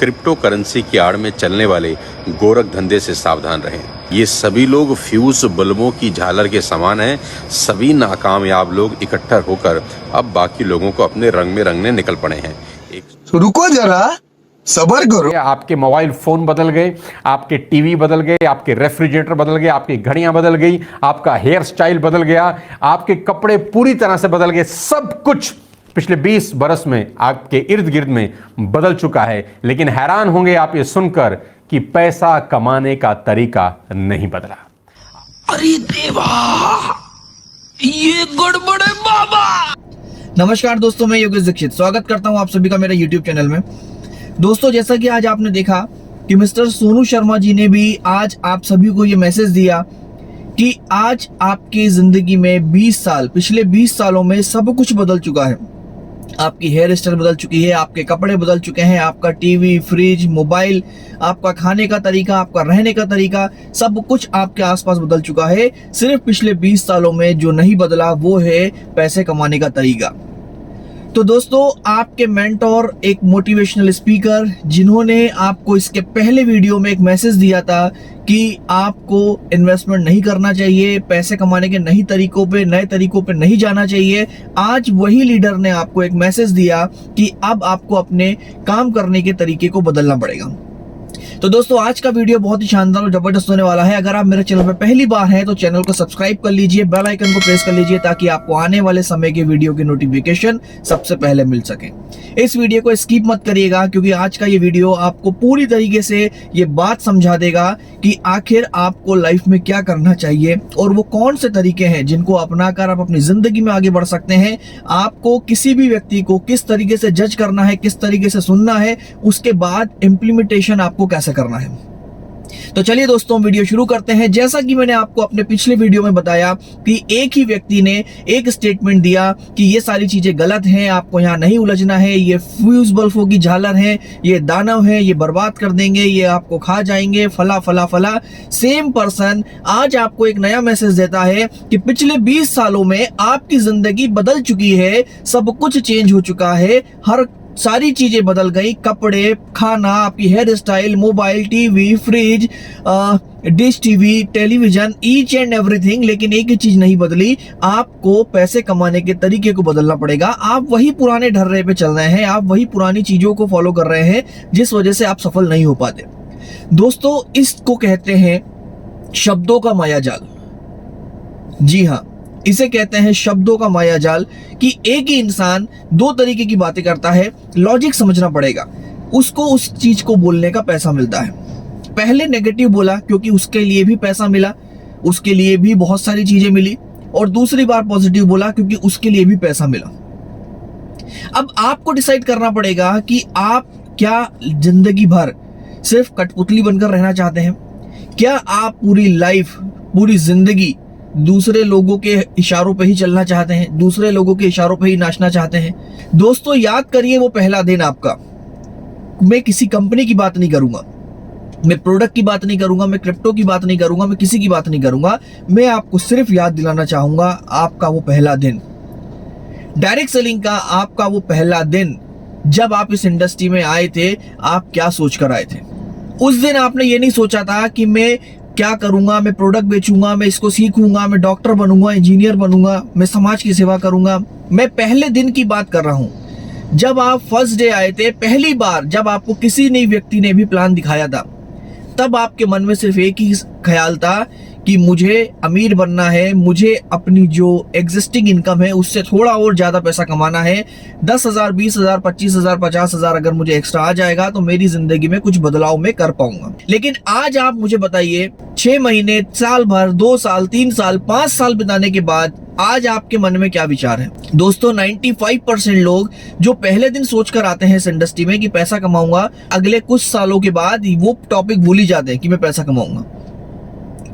Crypto currency की आड़ में चलने वाले गोरख धंधे से सावधान रहें। ये सभी लोग फ्यूज बल्बों की झालर के समान हैं। सभी नाकामयाब लोग इकट्ठा होकर अब बाकी लोगों को अपने रंग में रंगने निकल पड़े हैं। रुको जरा, सबर करो। आपके मोबाइल फोन बदल गए, आपके टीवी बदल गए, आपके रेफ्रिजरेटर बदल गए, आपकी घड़ियां बदल गई, आपका हेयर स्टाइल बदल गया, आपके कपड़े पूरी तरह से बदल गए। सब कुछ पिछले 20 बरस में आपके इर्द गिर्द में बदल चुका है। लेकिन हैरान होंगे आप ये सुनकर कि पैसा कमाने का तरीका नहीं बदला। अरे देवा, ये गड़बड़ है बाबा। नमस्कार दोस्तों, मैं योगेश दीक्षित स्वागत करता हूं आप सभी का मेरे YouTube चैनल में। दोस्तों, जैसा कि आज आपने देखा कि मिस्टर सोनू शर्मा जी ने भी आज आप सभी को ये मैसेज दिया कि आज आपकी जिंदगी में 20 साल, पिछले 20 सालों में सब कुछ बदल चुका है। आपकी हेयर स्टाइल बदल चुकी है, आपके कपड़े बदल चुके हैं, आपका टीवी, फ्रिज, मोबाइल, आपका खाने का तरीका, आपका रहने का तरीका, सब कुछ आपके आसपास बदल चुका है। सिर्फ पिछले 20 सालों में जो नहीं बदला वो है पैसे कमाने का तरीका। तो दोस्तों, आपके मेंटोर, एक मोटिवेशनल स्पीकर, जिन्होंने आपको इसके पहले वीडियो में एक मैसेज दिया था कि आपको इन्वेस्टमेंट नहीं करना चाहिए, पैसे कमाने के नए तरीकों पे नहीं जाना चाहिए, आज वही लीडर ने आपको एक मैसेज दिया कि अब आपको अपने काम करने के तरीके को बदलना पड़ेगा। तो दोस्तों, आज का वीडियो बहुत ही शानदार और जबरदस्त होने वाला है। अगर आप मेरे चैनल पर पहली बार हैं तो चैनल को सब्सक्राइब कर लीजिए, बेल आइकन को प्रेस कर लीजिए ताकि आपको आने वाले समय के वीडियो की नोटिफिकेशन सबसे पहले मिल सके। इस वीडियो को स्किप मत करिएगा क्योंकि आज का ये वीडियो आपको पूरी तरीके से ये बात समझा देगा कि आखिर आपको लाइफ में क्या करना चाहिए और वो कौन से तरीके हैं जिनको अपनाकर आप अपनी जिंदगी में आगे बढ़ सकते हैं। आपको किसी भी व्यक्ति को किस तरीके से जज करना है, किस तरीके से सुनना है, उसके बाद इम्प्लीमेंटेशन आपको कैसे करना है। तो चलिए दोस्तों, वीडियो शुरू करते हैं। जैसा कि मैंने आपको अपने पिछले वीडियो में बताया कि एक ही व्यक्ति ने एक स्टेटमेंट दिया कि ये सारी चीजें गलत हैं, आपको यहाँ नहीं उलझना है, ये फ्यूज बल्बों की झालर है, ये दानव है, ये बर्बाद कर देंगे, ये आपको खा जाएंगे, फला फला फला। सेम पर्सन आज आपको एक नया मैसेज देता है कि पिछले 20 सालों में आपकी जिंदगी बदल चुकी है, सब कुछ चेंज हो चुका है, हर सारी चीजें बदल गई, कपड़े, खाना, आपकी hair style, mobile, TV, fridge, dish TV, television, each and everything. लेकिन एक ही चीज नहीं बदली, आपको पैसे कमाने के तरीके को बदलना पड़ेगा। आप वही पुराने ढर्रे पे चल रहे हैं, आप वही पुरानी चीजों को फॉलो कर रहे हैं जिस वजह से आप सफल नहीं हो पाते। दोस्तों, इसको कहते हैं शब्दों का मायाजाल। जी हाँ, इसे कहते हैं शब्दों का मायाजाल कि एक ही इंसान दो तरीके की बातें करता है। लॉजिक समझना पड़ेगा, उसको उस चीज को बोलने का पैसा मिलता है। पहले नेगेटिव बोला क्योंकि उसके लिए भी पैसा मिला, उसके लिए भी बहुत सारी चीजें मिली, और दूसरी बार पॉजिटिव बोला क्योंकि उसके लिए भी पैसा मिला। अब आपको डिसाइड करना पड़ेगा कि आप क्या जिंदगी भर सिर्फ कठपुतली बनकर रहना चाहते हैं, क्या आप पूरी लाइफ, पूरी जिंदगी दूसरे लोगों के इशारों पे ही चलना चाहते हैं, दूसरे लोगों के इशारों पे ही नाचना चाहते हैं। दोस्तों, याद करिए वो पहला दिन आपका। मैं किसी कंपनी की बात नहीं करूंगा, मैं प्रोडक्ट की बात नहीं करूंगा, मैं क्रिप्टो की बात नहीं करूंगा, मैं किसी की बात नहीं करूंगा। मैं आपको सिर्फ याद दिलाना चाहूंगा आपका वो पहला दिन, डायरेक्ट सेलिंग का आपका वो पहला दिन, जब आप इस इंडस्ट्री में आए थे, आप क्या सोचकर आए थे। उस दिन आपने ये नहीं सोचा था कि मैं क्या करूंगा, मैं प्रोडक्ट बेचूंगा, मैं इसको सीखूंगा, मैं डॉक्टर बनूंगा, इंजीनियर बनूंगा, मैं समाज की सेवा करूंगा। मैं पहले दिन की बात कर रहा हूं, जब आप फर्स्ट डे आए थे, पहली बार जब आपको किसी नई व्यक्ति ने भी प्लान दिखाया था, तब आपके मन में सिर्फ एक ही ख्याल था कि मुझे अमीर बनना है, मुझे अपनी जो एग्जिस्टिंग इनकम है उससे थोड़ा और ज्यादा पैसा कमाना है। 10,000, 20,000, 25,000, 50,000 अगर मुझे एक्स्ट्रा आ जाएगा तो मेरी जिंदगी में कुछ बदलाव मैं कर पाऊंगा। लेकिन आज आप मुझे बताइए, 6 महीने, साल भर, 2 साल, 3 साल, 5 साल बिताने के बाद आज आपके मन में क्या विचार है। दोस्तों, 95% लोग जो पहले दिन सोचकर आते हैं इस इंडस्ट्री में कि पैसा कमाऊंगा, अगले कुछ सालों के बाद वो टॉपिक भूल ही जाते हैं कि मैं पैसा कमाऊंगा।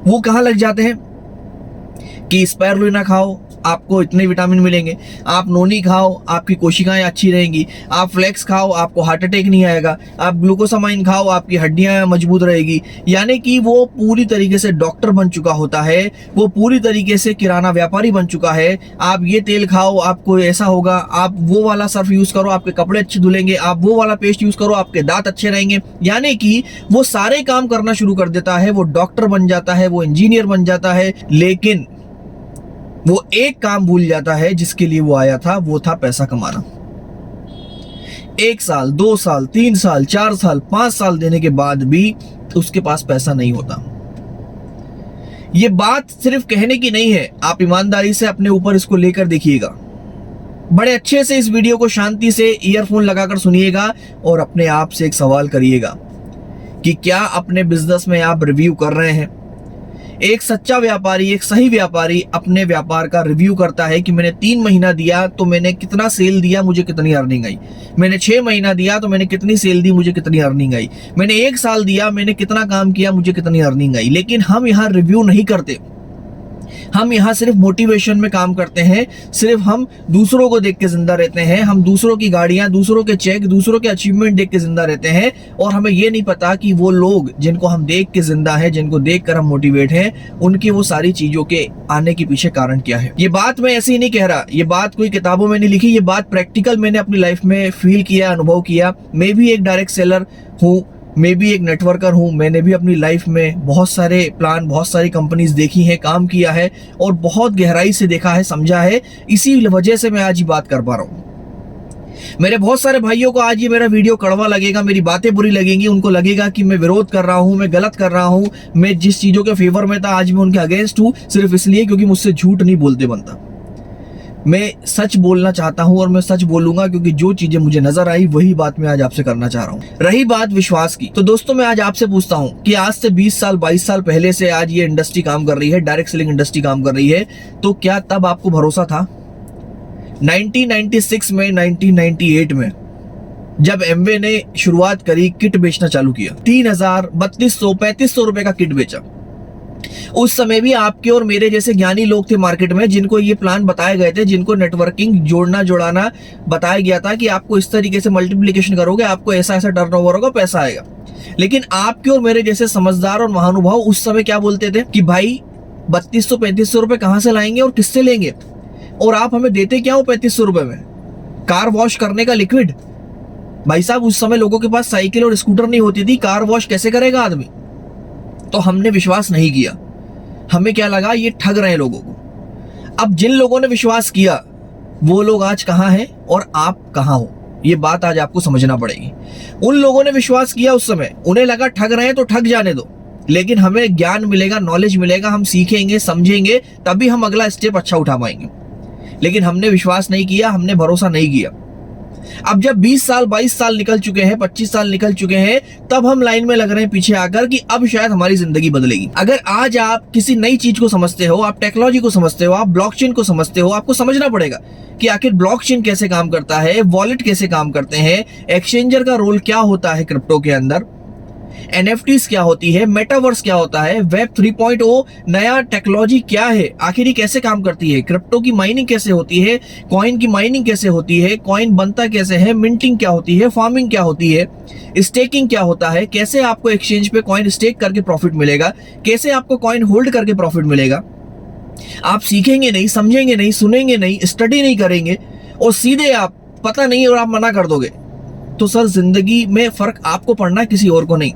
वो कहां लग जाते हैं कि स्पायरुलिना खाओ, आपको इतने विटामिन मिलेंगे, आप नोनी खाओ आपकी कोशिकाएं अच्छी रहेंगी, आप फ्लेक्स खाओ आपको हार्ट अटैक नहीं आएगा, आप ग्लूकोसामाइन खाओ आपकी हड्डियां मजबूत रहेगी। यानी कि वो पूरी तरीके से डॉक्टर बन चुका होता है, वो पूरी तरीके से किराना व्यापारी बन चुका है। आप ये तेल खाओ आपको ऐसा होगा, आप वो वाला सर्फ यूज करो आपके कपड़े अच्छे धुलेंगे, आप वो वाला पेस्ट यूज करो आपके दांत अच्छे रहेंगे। यानी कि वो सारे काम करना शुरू कर देता है, वो डॉक्टर बन जाता है, वो इंजीनियर बन जाता है, लेकिन वो एक काम भूल जाता है जिसके लिए वो आया था, वो था पैसा कमाना। 1 साल 2 साल 3 साल 4 साल 5 साल देने के बाद भी उसके पास पैसा नहीं होता। ये बात सिर्फ कहने की नहीं है, आप ईमानदारी से अपने ऊपर इसको लेकर देखिएगा। बड़े अच्छे से इस वीडियो को शांति से ईयरफोन लगाकर सुनिएगा और अपने आप से एक सवाल करिएगा कि क्या अपने बिजनेस में आप रिव्यू कर रहे हैं। एक सच्चा व्यापारी, एक सही व्यापारी अपने व्यापार का रिव्यू करता है कि मैंने 3 महीना दिया तो मैंने कितना सेल दिया, मुझे कितनी अर्निंग आई। मैंने 6 महीना दिया तो मैंने कितनी सेल दी, मुझे कितनी अर्निंग आई। मैंने 1 साल दिया, मैंने कितना काम किया, मुझे कितनी अर्निंग आई। लेकिन हम यहाँ रिव्यू नहीं करते, हम यहाँ सिर्फ मोटिवेशन में काम करते हैं। सिर्फ हम दूसरों को देख के जिंदा रहते हैं, हम दूसरों की गाड़ियां, दूसरों के चेक, दूसरों के अचीवमेंट देख के जिंदा रहते हैं। और हमें ये नहीं पता कि वो लोग जिनको हम देख के जिंदा हैं, जिनको देख कर हम मोटिवेट हैं, उनकी वो सारी चीजों के आने के पीछे कारण क्या है। ये बात मैं ऐसे ही नहीं कह रहा, ये बात कोई किताबों में नहीं लिखी, ये बात प्रैक्टिकल मैंने अपनी लाइफ में फील किया, अनुभव किया। मैं भी एक डायरेक्ट सेलर हूँ, मैं भी एक नेटवर्कर हूं। मैंने भी अपनी लाइफ में बहुत सारे प्लान, बहुत सारी कंपनीज देखी हैं, काम किया है और बहुत गहराई से देखा है, समझा है। इसी वजह से मैं आज ये बात कर पा रहा हूं। मेरे बहुत सारे भाइयों को आज ये मेरा वीडियो कड़वा लगेगा, मेरी बातें बुरी लगेंगी, उनको लगेगा कि मैं विरोध कर रहा हूं, मैं गलत कर रहा हूं, मैं जिस चीजों के फेवर में था आज मैं उनके अगेंस्ट हूं, सिर्फ इसलिए क्योंकि मुझसे झूठ नहीं बोलते बनता। मैं सच बोलना चाहता हूं और मैं सच बोलूंगा क्योंकि जो चीजें मुझे नजर आई वही बात मैं आज आपसे करना चाह रहा हूं। रही बात विश्वास की, तो दोस्तों मैं आज आपसे पूछता हूं कि आज से 20 साल 22 साल पहले से आज ये इंडस्ट्री काम कर रही है, डायरेक्ट सेलिंग इंडस्ट्री काम कर रही है, तो क्या तब आपको भरोसा था? 1996 में, 1998 में जब एमवे ने शुरुआत करी, किट बेचना चालू किया, 3000, 3200, 3500 रुपए का किट बेचा। उस समय भी आपके और मेरे जैसे ज्ञानी लोग थे मार्केट में, जिनको ये प्लान बताए गए थे, जिनको नेटवर्किंग जोड़ना जोड़ाना बताया गया था कि आपको इस तरीके से मल्टीप्लिकेशन करोगे, आपको ऐसा ऐसा टर्नओवर होगा, पैसा आएगा। लेकिन आपके और मेरे जैसे समझदार और महानुभाव उस समय क्या बोलते थे कि भाई 3200-3500 रुपए कहां से लाएंगे और किससे लेंगे, और आप हमें देते क्या हो 3500 रुपए में? कार वॉश करने का लिक्विड। भाई साहब उस समय लोगों के पास साइकिल और स्कूटर नहीं होती थी, कार वॉश कैसे करेगा आदमी? तो हमने विश्वास नहीं किया, हमें क्या लगा ये ठग रहे हैं लोगों को। अब जिन लोगों ने विश्वास किया वो लोग आज कहां हैं और आप कहां हो, ये बात आज आपको समझना पड़ेगी। उन लोगों ने विश्वास किया उस समय, उन्हें लगा ठग रहे हैं तो ठग जाने दो, लेकिन हमें ज्ञान मिलेगा, नॉलेज मिलेगा, हम सीखेंगे, समझेंगे, तभी हम अगला स्टेप अच्छा उठा पाएंगे। लेकिन हमने विश्वास नहीं किया, हमने भरोसा नहीं किया। अब जब 20 साल 22 साल निकल चुके हैं, 25 साल निकल चुके हैं, तब हम लाइन में लग रहे हैं पीछे आकर कि अब शायद हमारी जिंदगी बदलेगी। अगर आज आप किसी नई चीज को समझते हो, आप टेक्नोलॉजी को समझते हो, आप ब्लॉकचेन को समझते हो, आपको समझना पड़ेगा कि आखिर ब्लॉकचेन कैसे काम करता है, वॉलेट कैसे काम करते हैं, एक्सचेंजर का रोल क्या होता है क्रिप्टो के अंदर, एनएफटीज क्या होती है, मेटावर्स क्या होता है, वेब 3.0 नया टेक्नोलॉजी क्या है, आखिर ये कैसे काम करती है, क्रिप्टो की माइनिंग कैसे होती है, कॉइन की माइनिंग कैसे होती है, कॉइन बनता कैसे है, मिंटिंग क्या होती है, फार्मिंग क्या होती है, स्टेकिंग क्या होता है, कैसे आपको एक्सचेंज पे कॉइन स्टेक करके प्रॉफिट मिलेगा, कैसे आपको कॉइन होल्ड करके प्रॉफिट मिलेगा। आप सीखेंगे नहीं, समझेंगे नहीं, सुनेंगे नहीं, स्टडी नहीं करेंगे और सीधे आप पता नहीं और आप मना कर दोगे, तो सर जिंदगी में फर्क आपको पड़ना है, किसी और को नहीं।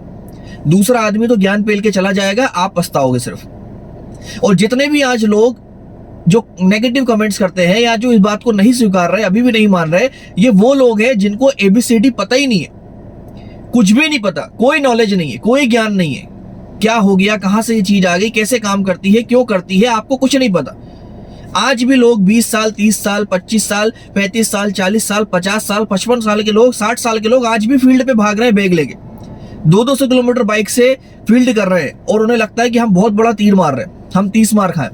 दूसरा आदमी तो ज्ञान पेल के चला जाएगा, आप पछताओगे सिर्फ। और जितने भी आज लोग जो नेगेटिव कमेंट्स करते हैं या जो इस बात को नहीं स्वीकार रहे, अभी भी नहीं मान रहे, ये वो लोग हैं जिनको एबीसीडी पता ही नहीं है, कुछ भी नहीं पता, कोई नॉलेज नहीं है, कोई ज्ञान नहीं है। क्या हो गया, कहां से ये चीज आ गई, कैसे काम करती है, क्यों करती है, आपको कुछ नहीं पता। आज भी लोग 20 साल 30 साल 25 साल 35 साल 40 साल 50 साल 55 साल के लोग, 60 साल के लोग आज भी फील्ड पे भाग रहे हैं बैग लेके, 200 किलोमीटर बाइक से फील्ड कर रहे हैं और उन्हें लगता है कि हम बहुत बड़ा तीर मार रहे हैं, हम 30 मार खाएं।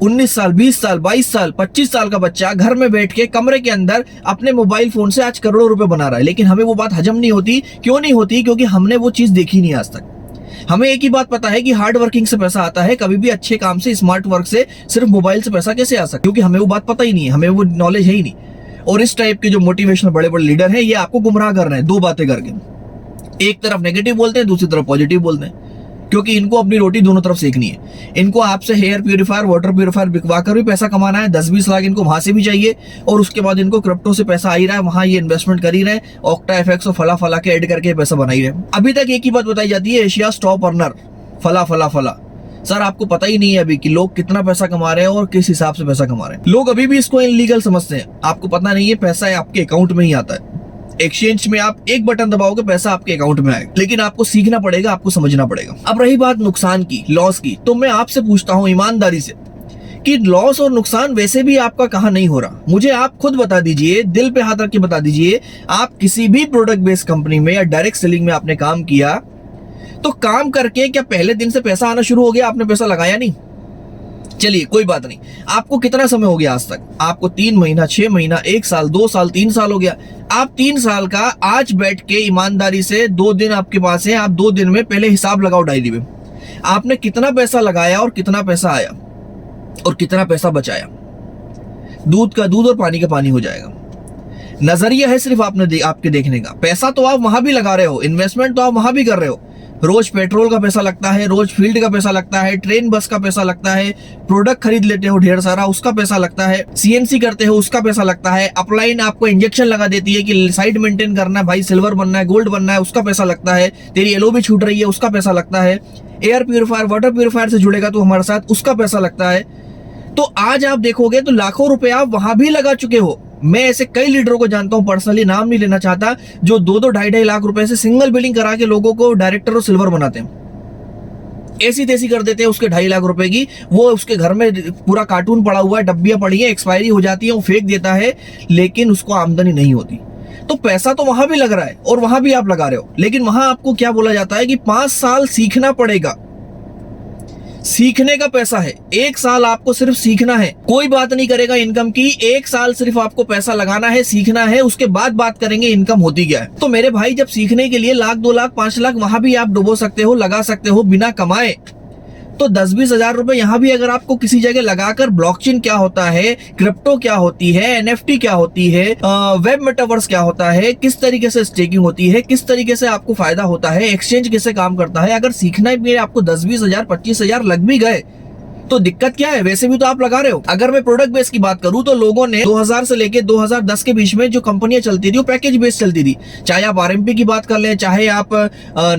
19 साल 20 साल 22 साल 25 साल का बच्चा घर में बैठ के कमरे के अंदर अपने मोबाइल फोन से आज करोड़ों रुपए बना रहा है, लेकिन हमें वो बात हजम नहीं होती। क्यों नहीं होती? क्योंकि हमने वो चीज देखी नहीं आज तक। हमें एक ही बात पता है कि हार्ड वर्किंग से पैसा आता है, कभी भी अच्छे काम से, स्मार्ट वर्क से, सिर्फ मोबाइल से पैसा कैसे आ सकता है, क्योंकि हमें वो बात पता ही नहीं है, हमें वो नॉलेज है ही नहीं। और इस टाइप के जो मोटिवेशनल बड़े बड़े लीडर हैं, ये आपको गुमराह कर रहे हैं दो बातें करके। एक तरफ नेगेटिव बोलते हैं, दूसरी तरफ पॉजिटिव बोलते हैं, क्योंकि इनको अपनी रोटी दोनों तरफ सेकनी है। इनको आपसे हेयर प्यूरिफायर, वाटर प्यूरिफायर बिकवा कर भी पैसा कमाना है, 10-20 लाख इनको वहां से भी चाहिए, और उसके बाद इनको क्रिप्टो से पैसा आ ही रहा है, वहां ये इन्वेस्टमेंट कर ही रहे, ऑक्टा एफएक्स और फला फला के ऐड करके पैसा बना ही रहे। अभी तक एक ही बात बताई जाती है, एशिया टॉप अर्नर फला फला फला। सर आपको पता ही नहीं है अभी कि लोग कितना पैसा कमा रहे हैं और किस हिसाब से पैसा कमा रहे हैं। लोग अभी भी इसको इनलीगल समझते हैं, आपको पता नहीं है पैसा आपके अकाउंट में ही आता है। एक्सचेंज में आप एक बटन दबाओगे, पैसा आपके अकाउंट में आएगा, लेकिन आपको सीखना पड़ेगा, आपको समझना पड़ेगा। अब रही बात नुकसान की, लॉस की, तो मैं आपसे पूछता हूं ईमानदारी से कि लॉस और नुकसान वैसे भी आपका कहां नहीं हो रहा, मुझे आप खुद बता दीजिए, दिल पे हाथ रख के बता दीजिए। आप किसी भी प्रोडक्ट बेस्ड कंपनी में या डायरेक्ट सेलिंग में आपने काम किया, तो काम करके क्या पहले दिन से पैसा आना शुरू हो गया? आपने पैसा लगाया नहीं? चलिए कोई बात नहीं, आपको कितना समय हो गया आज तक? आपको 3 महीना, 6 महीना, 1 साल, 2 साल, 3 साल हो गया। आप 3 साल का आज बैठ के ईमानदारी से 2 दिन आपके पास है, आप 2 दिन में पहले हिसाब लगाओ डायरी में, आपने कितना पैसा लगाया और कितना पैसा आया और कितना पैसा बचाया। दूध का दूध और पानी का पानी हो जाएगा। नजरिया है सिर्फ आपके देखने का। पैसा तो आप वहां भी लगा रहे हो, इन्वेस्टमेंट तो आप वहां भी कर रहे हो, रोज पेट्रोल का पैसा लगता है, रोज फील्ड का पैसा लगता है, ट्रेन बस का पैसा लगता है, प्रोडक्ट खरीद लेते हो ढेर सारा, उसका पैसा लगता है, सीएनसी करते हो उसका पैसा लगता है, अपलाइन आपको इंजेक्शन लगा देती है कि साइड मेंटेन करना है भाई, सिल्वर बनना है, गोल्ड बनना है, उसका पैसा लगता है, तेरी एलओ भी छूट रही है, उसका पैसा लगता है, एयर प्यूरिफायर, वाटर प्यूरिफायर से जुड़ेगा तो हमारे साथ, उसका पैसा लगता है। तो आज आप देखोगे तो लाखों रुपए आप वहां भी लगा चुके हो। मैं ऐसे कई लीडरों को जानता हूं, पर्सनली नाम नहीं लेना चाहता, जो 2-2, 2.5 लाख रुपए से सिंगल बिलिंग करा के लोगों को डायरेक्टर और सिल्वर बनाते हैं। ऐसी तैसी कर देते हैं उसके 2.5 लाख रुपए की, वो उसके घर में पूरा कार्टून पड़ा हुआ है, डब्बियां पड़ी है, एक्सपायरी हो जाती है, वो फेंक देता है, लेकिन उसको आमदनी नहीं होती। तो पैसा तो वहां भी लग रहा है और वहां भी आप लगा रहे हो, लेकिन वहां आपको क्या बोला जाता है कि 5 साल सीखना पड़ेगा। सीखने का पैसा है, 1 साल आपको सिर्फ सीखना है, कोई बात नहीं करेगा इनकम की, 1 साल सिर्फ आपको पैसा लगाना है, सीखना है, उसके बाद बात करेंगे इनकम होती क्या है। तो मेरे भाई जब सीखने के लिए लाख, 2 लाख, 5 लाख वहां भी आप डुबो सकते हो, लगा सकते हो बिना कमाए, तो 10-20 हजार रुपए यहां भी अगर आपको किसी जगह लगाकर, ब्लॉकचेन क्या होता है, क्रिप्टो क्या होती है, एनएफटी क्या होती है, वेब मेटावर्स क्या होता है, किस तरीके से स्टेकिंग होती है, किस तरीके से आपको फायदा होता है, एक्सचेंज कैसे काम करता है, अगर सीखना भी आपको 10-20 हजार, 25 हजार लग भी गए तो दिक्कत क्या है? वैसे भी तो आप लगा रहे हो। अगर मैं प्रोडक्ट बेस की बात करूं तो लोगों ने 2000 से लेके 2010 के बीच में जो कंपनियां चलती थी वो पैकेज बेस चलती थी। चाहे आप आरएमपी की बात कर लें, चाहे आप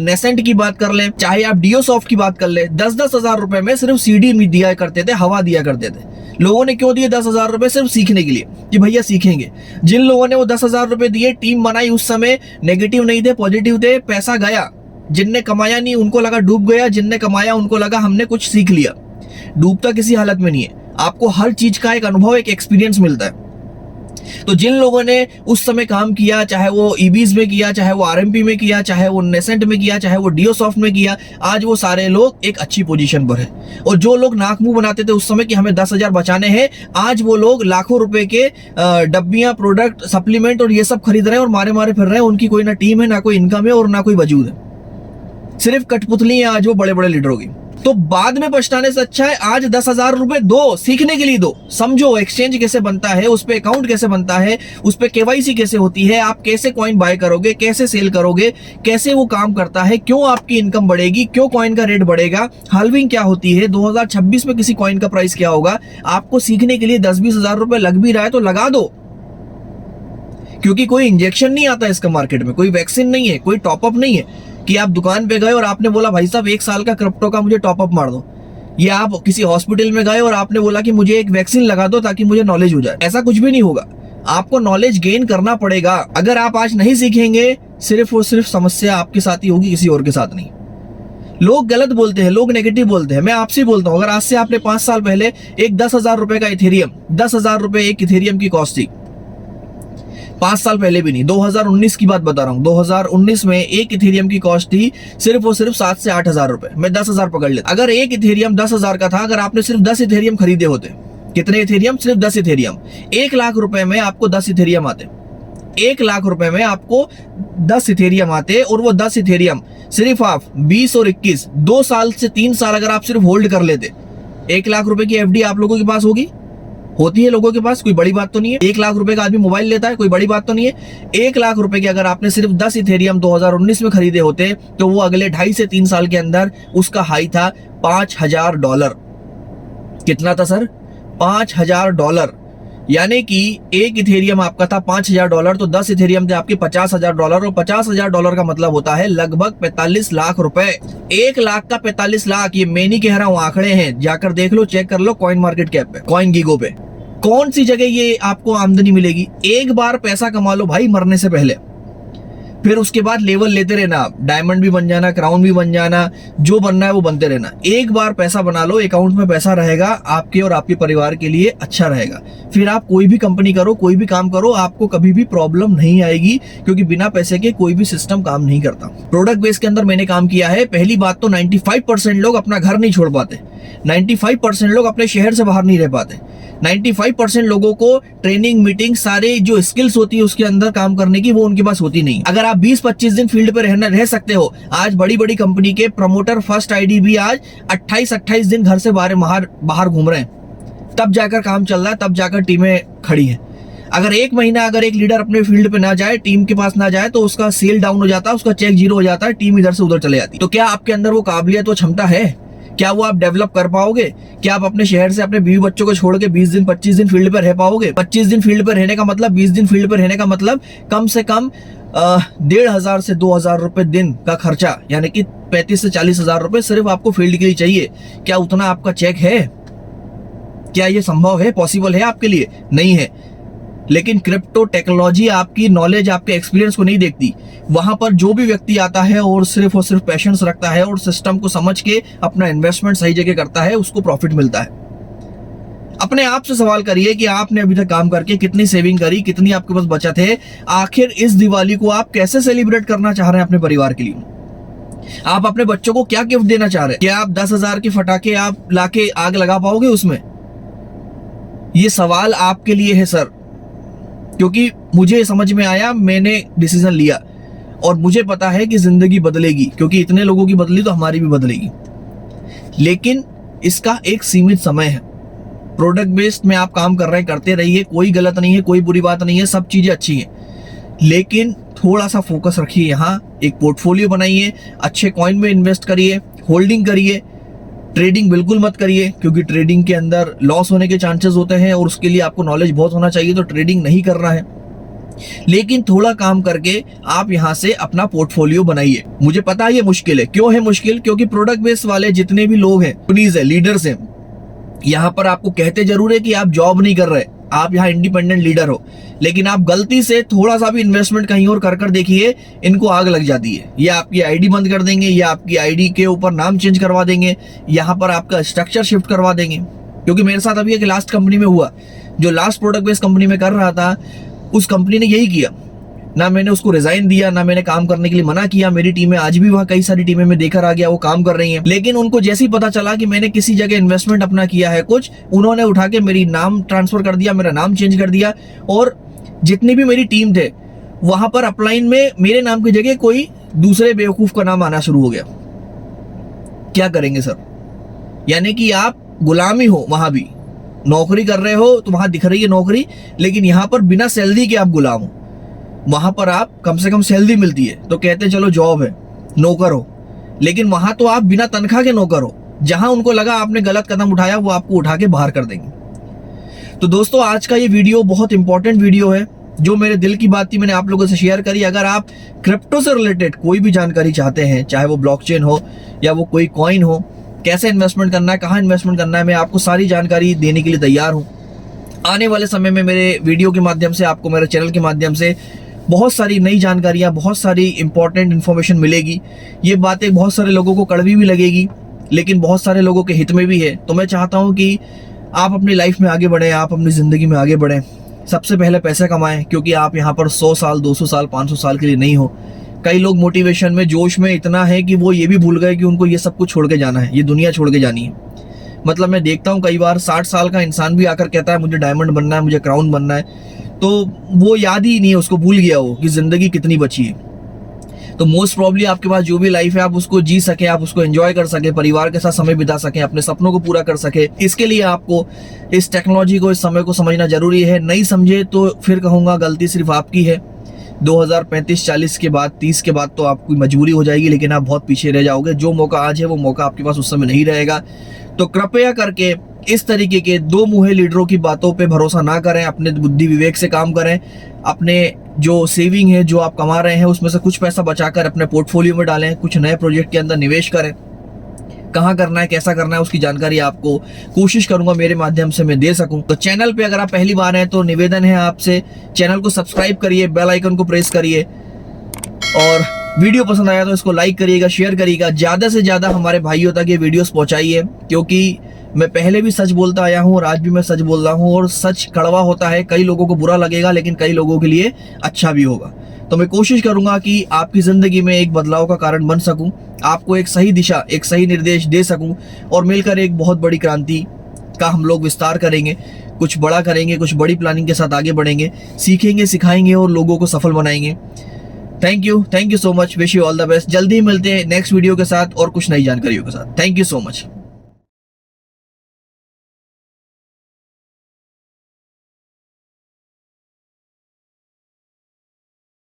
नेसेंट की बात कर लें, चाहे आप डियोसॉफ्ट की बात कर लें, 10-10 हजार रुपए में सिर्फ सीडी में दिया करते थे, हवा दिया करते थे। लोगों ने क्यों दिए 10 हजार रुपए? सिर्फ सीखने के लिए कि भैया सीखेंगे। जिन लोगों ने वो 10 हजार रुपए दिए, टीम बनाई, उस समय नेगेटिव नहीं थे, पॉजिटिव थे, पैसा गया। जिनने कमाया नहीं उनको लगा डूब गया, जिनने कमाया उनको लगा हमने कुछ सीख लिया। डूबता किसी हालत में नहीं है, आपको हर चीज का एक अनुभव, एक एक्सपीरियंस मिलता है। तो जिन लोगों ने उस समय काम किया, चाहे वो ईबीज में किया, चाहे वो आरएमपी में किया, चाहे वो नेसेंट में किया, चाहे वो डियोसॉफ्ट में किया, आज वो सारे लोग एक अच्छी पोजीशन पर है। और जो लोग नाक मुंह बनाते थे उस समय कि हमें 10 हजार बचाने हैं, आज वो लोग लाखों रुपए के डब्बियां, प्रोडक्ट, सप्लीमेंट और ये सब खरीद रहे हैं और मारे मारे फिर रहे हैं। उनकी कोई ना टीम है, ना कोई इनकम है और ना कोई वजूद है, सिर्फ कठपुतली है आज वो बड़े बड़े लीडरों की। तो बाद में पछताने से अच्छा है आज 10 हजार रुपए दो, सीखने के लिए दो, समझो एक्सचेंज कैसे बनता है, उस पे अकाउंट कैसे बनता है, उस पे केवाईसी कैसे होती है, आप कैसे कॉइन बाय करोगे, कैसे सेल करोगे, कैसे वो काम करता है, क्यों आपकी इनकम बढ़ेगी, क्यों कॉइन का रेट बढ़ेगा, हाल्विंग क्या होती है, 2026 में किसी कॉइन का प्राइस क्या होगा। आपको सीखने के लिए 10-20 हजार रुपए लग भी रहा है तो लगा दो, क्योंकि कोई इंजेक्शन नहीं आता इसका मार्केट में, कोई वैक्सीन नहीं है, कोई टॉपअप नहीं है कि आप दुकान पे गए और आपने बोला भाई साहब 1 साल का क्रिप्टो का मुझे टॉपअप मार दो, या आप किसी हॉस्पिटल में गए और आपने बोला कि मुझे एक वैक्सीन लगा दो ताकि मुझे नॉलेज हो जाए। ऐसा कुछ भी नहीं होगा, आपको नॉलेज गेन करना पड़ेगा। अगर आप आज नहीं सीखेंगे, सिर्फ और सिर्फ समस्या आपके साथ ही होगी, किसी और के साथ नहीं। लोग गलत बोलते हैं, लोग नेगेटिव बोलते हैं, मैं आपसे बोलता हूं, अगर आज से आपने 5 साल पहले एक 10 हजार रुपए का इथेरियम, 10 हजार रुपए एक इथेरियम की कॉस्ट थी, 5 साल पहले भी नहीं, 2019 की बात बता रहा हूँ, 2019 में एक इथेरियम की कॉस्ट थी सिर्फ और सिर्फ 7 से 8 हजार रुपए, मैं 10 हजार पकड़ लेता। अगर एक इथेरियम 10 हजार का था, अगर आपने सिर्फ 10 इथेरियम खरीदे होते, कितने इथेरियम? सिर्फ 10 इथेरियम, 1 लाख रुपए में आपको 10 इथेरियम आते। 1 लाख रुपए में आपको 10 इथेरियम आते और वो 10 इथेरियम सिर्फ आप 20 और 21 2 साल से 3 साल अगर आप सिर्फ होल्ड कर लेते, 1 लाख रुपए की एफडी आप लोगों के पास होती है लोगों के पास, कोई बड़ी बात तो नहीं है। 1 लाख रुपए का आदमी मोबाइल लेता है, कोई बड़ी बात तो नहीं है। 1 लाख रुपए के अगर आपने सिर्फ 10 इथेरियम 2019 में खरीदे होते तो वो अगले 2.5 से 3 साल के अंदर उसका हाई था $5000। कितना था सर? $5000। यानी कि एक इथेरियम आपका था $5000, तो 10 इथेरियम थे आपके $50,000, और $50,000 का मतलब होता है लगभग 45 लाख रुपए। 1 लाख का 45 लाख, ये मैं नहीं कह रहा हूं, आंकड़े हैं, जाकर देख लो, चेक कर लो कॉइन मार्केट कैप पे, कॉइन गीगो पे। कौन सी जगह ये आपको आमदनी मिलेगी? एक बार पैसा कमा लो भाई मरने से पहले, फिर उसके बाद लेवल लेते रहना, डायमंड भी बन जाना, क्राउन भी बन जाना, जो बनना है वो बनते रहना। एक बार पैसा बना लो, अकाउंट में पैसा रहेगा, आपके और आपके परिवार के लिए अच्छा रहेगा। फिर आप कोई भी कंपनी करो, कोई भी काम करो, आपको कभी भी प्रॉब्लम नहीं आएगी, क्योंकि बिना पैसे के कोई भी सिस्टम काम नहीं करता। प्रोडक्ट बेस के अंदर मैंने काम किया है। पहली बात तो 95% लोग अपना घर नहीं छोड़ पाते, 95% लोग अपने शहर से बाहर नहीं रह पाते, 95% लोगों को ट्रेनिंग, मीटिंग, सारे जो स्किल्स होती है उसके अंदर काम करने की, वो उनके पास होती नहीं। अगर आप 20-25 दिन फील्ड पे रह सकते हो, आज बड़ी बड़ी कंपनी के प्रमोटर फर्स्ट आईडी भी आज 28-28 दिन घर से बाहर घूम रहे हैं, तब जाकर काम चल रहा है, तब जाकर टीमें खड़ी हैं। अगर 1 महीना अगर एक लीडर अपने फील्ड पे ना जाए, टीम के पास ना जाए, तो उसका सेल डाउन हो जाता है, उसका चेक 0 हो जाता है, टीम इधर से उधर चले जाती है। तो क्या आपके अंदर वो काबिलियत, वो क्षमता है? क्या वो आप डेवलप कर पाओगे? क्या आप अपने शहर से अपने बीवी बच्चों को छोड़ के 20 दिन 25 दिन फील्ड पर रह पाओगे? 25 दिन फील्ड पर रहने का मतलब, 20 दिन फील्ड पर रहने का मतलब कम से कम 1500 से 2000 रुपए दिन का खर्चा, यानी कि 35 से 40 हजार रुपए सिर्फ आपको फील्ड के लिए चाहिए। क्या उतना आपका चेक है? क्या ये संभव है, पॉसिबल है आपके लिए? नहीं है। लेकिन क्रिप्टो टेक्नोलॉजी आपकी नॉलेज, आपके एक्सपीरियंस को नहीं देखती। वहां पर जो भी व्यक्ति आता है और सिर्फ पैशंस रखता है और सिस्टम को समझ के अपना इन्वेस्टमेंट सही जगह करता है, उसको प्रॉफिट मिलता है। अपने आप से सवाल करिए कि आपने अभी तक काम करके कितनी सेविंग करी, कितनी आपके पास बचत है। आखिर इस दिवाली को आप कैसे सेलिब्रेट करना चाह रहे हैं अपने परिवार के लिए? आप अपने बच्चों को क्या गिफ्ट देना चाह रहे हैं? क्या आप 10,000 के फटाके आप लाके आग लगा पाओगे उसमें? ये सवाल आपके लिए है सर, क्योंकि मुझे समझ में आया, मैंने डिसीजन लिया और मुझे पता है कि जिंदगी बदलेगी, क्योंकि इतने लोगों की बदली तो हमारी भी बदलेगी। लेकिन इसका एक सीमित समय है। प्रोडक्ट बेस्ड में आप काम कर रहे हैं, करते रहिए, कोई गलत नहीं है, कोई बुरी बात नहीं है, सब चीजें अच्छी हैं। लेकिन थोड़ा सा फोकस रखिए, यहाँ एक पोर्टफोलियो बनाइए, अच्छे कॉइन में इन्वेस्ट करिए, होल्डिंग करिए। ट्रेडिंग बिल्कुल मत करिए, क्योंकि ट्रेडिंग के अंदर लॉस होने के चांसेस होते हैं और उसके लिए आपको नॉलेज बहुत होना चाहिए, तो ट्रेडिंग नहीं करना है। लेकिन थोड़ा काम करके आप यहां से अपना पोर्टफोलियो बनाइए। मुझे पता है ये मुश्किल है। क्यों है मुश्किल? क्योंकि प्रोडक्ट बेस्ड वाले जितने भी लोग हैं, कंपनीज है, लीडर्स हैं, यहां पर आपको कहते जरूर है कि आप जॉब नहीं कर रहे, आप यहाँ इंडिपेंडेंट लीडर हो, लेकिन आप गलती से थोड़ा सा भी इन्वेस्टमेंट कहीं और कर देखिए, इनको आग लग जाती है। ये आपकी आईडी बंद कर देंगे, या आपकी आईडी के ऊपर नाम चेंज करवा देंगे, यहाँ पर आपका स्ट्रक्चर शिफ्ट करवा देंगे। क्योंकि मेरे साथ अभी एक लास्ट कंपनी में हुआ, जो लास्ट प्रोडक्ट बेस्ड कंपनी में कर रहा था, उस कंपनी ने यही किया। ना मैंने उसको रिजाइन दिया, ना मैंने काम करने के लिए मना किया। मेरी टीमें आज भी वहाँ, कई सारी टीमें में देखकर आ गया, वो काम कर रही हैं। लेकिन उनको जैसे ही पता चला कि मैंने किसी जगह इन्वेस्टमेंट अपना किया है कुछ, उन्होंने उठा के मेरी नाम ट्रांसफर कर दिया, मेरा नाम चेंज कर दिया, और जितनी भी मेरी टीम थे वहां पर अपलाइन में मेरे नाम की जगह कोई दूसरे बेवकूफ का नाम आना शुरू हो गया। क्या करेंगे सर? यानी कि आप गुलामी हो, वहां भी नौकरी कर रहे हो तो वहां दिख रही है नौकरी, लेकिन यहां पर बिना सैलरी के आप गुलाम हो। वहां पर आप कम से कम सैलरी मिलती है तो कहते हैं चलो जॉब है, नौकर हो, लेकिन वहां तो आप बिना तनख्वाह के नौकर हो। जहां उनको लगा आपने गलत कदम उठाया, वो आपको उठा के बाहर कर देंगे। तो दोस्तों, आज का ये वीडियो बहुत इंपॉर्टेंट वीडियो है, जो मेरे दिल की बात थी मैंने आप लोगों से शेयर करी। अगर आप क्रिप्टो से रिलेटेड कोई भी जानकारी चाहते हैं, चाहे वो ब्लॉकचेन हो या वो कोई कॉइन हो, कैसे इन्वेस्टमेंट करना है, कहाँ इन्वेस्टमेंट करना है, मैं आपको सारी जानकारी देने के लिए तैयार हूँ। आने वाले समय में मेरे वीडियो के माध्यम से आपको, मेरे चैनल के माध्यम से बहुत सारी नई जानकारियाँ, बहुत सारी इंपॉर्टेंट इन्फॉर्मेशन मिलेगी। ये बातें बहुत सारे लोगों को कड़वी भी लगेगी, लेकिन बहुत सारे लोगों के हित में भी है। तो मैं चाहता हूँ कि आप अपनी लाइफ में आगे बढ़ें, आप अपनी ज़िंदगी में आगे बढ़ें। सबसे पहले पैसे कमाएं, क्योंकि आप यहाँ पर 100 साल, 200 साल, 500 साल के लिए नहीं हो। कई लोग मोटिवेशन में, जोश में इतना है कि वो ये भी भूल गए कि उनको ये सब कुछ छोड़ के जाना है, ये दुनिया छोड़ के जानी है। मतलब मैं देखता हूँ कई बार 60 साल का इंसान भी आकर कहता है मुझे डायमंड बनना है, मुझे क्राउन बनना है। तो वो याद ही नहीं है, उसको भूल गया वो कि जिंदगी कितनी बची है। तो मोस्ट प्रॉब्ली आपके पास जो भी लाइफ है आप उसको जी सके, आप उसको एंजॉय कर सके, परिवार के साथ समय बिता सके, अपने सपनों को पूरा कर सके। इसके लिए आपको इस टेक्नोलॉजी को, इस समय को समझना जरूरी है। नहीं समझे तो फिर कहूंगा गलती सिर्फ आपकी है। 2035-40 के बाद, 30 के बाद तो आपकी मजबूरी हो जाएगी, लेकिन आप बहुत पीछे रह जाओगे। जो मौका आज है वो मौका आपके पास उस समय नहीं रहेगा। तो कृपया करके इस तरीके के दो मुँहे लीडरों की बातों पे भरोसा ना करें, अपने बुद्धि विवेक से काम करें। अपने जो सेविंग है, जो आप कमा रहे हैं, उसमें से कुछ पैसा बचाकर अपने पोर्टफोलियो में डालें, कुछ नए प्रोजेक्ट के अंदर निवेश करें। कहाँ करना है, कैसा करना है, उसकी जानकारी आपको कोशिश करूंगा मेरे माध्यम से मैं दे सकूं। तो चैनल पे अगर आप पहली बार हैं तो निवेदन है आपसे, चैनल को सब्सक्राइब करिए, बेल आइकन को प्रेस करिए, और वीडियो पसंद आया तो इसको लाइक करिएगा, शेयर करिएगा, ज्यादा से ज्यादा हमारे भाइयों तक ये वीडियोस पहुंचाइए। क्योंकि मैं पहले भी सच बोलता आया हूं और आज भी मैं सच बोल रहा हूं, और सच कड़वा होता है। कई लोगों को बुरा लगेगा, लेकिन कई लोगों के लिए अच्छा भी होगा। तो मैं कोशिश करूंगा कि आपकी जिंदगी में एक बदलाव का कारण बन सकूं, आपको एक सही दिशा, एक सही निर्देश दे सकूं, और मिलकर एक बहुत बड़ी क्रांति का हम लोग विस्तार करेंगे, कुछ बड़ा करेंगे, कुछ बड़ी प्लानिंग के साथ आगे बढ़ेंगे, सीखेंगे, सिखाएंगे और लोगों को सफल बनाएंगे। Thank you so much, wish you all the best. जल्दी ही मिलते हैं नेक्स्ट वीडियो के साथ और कुछ नई जानकारियों के साथ। Thank you so much.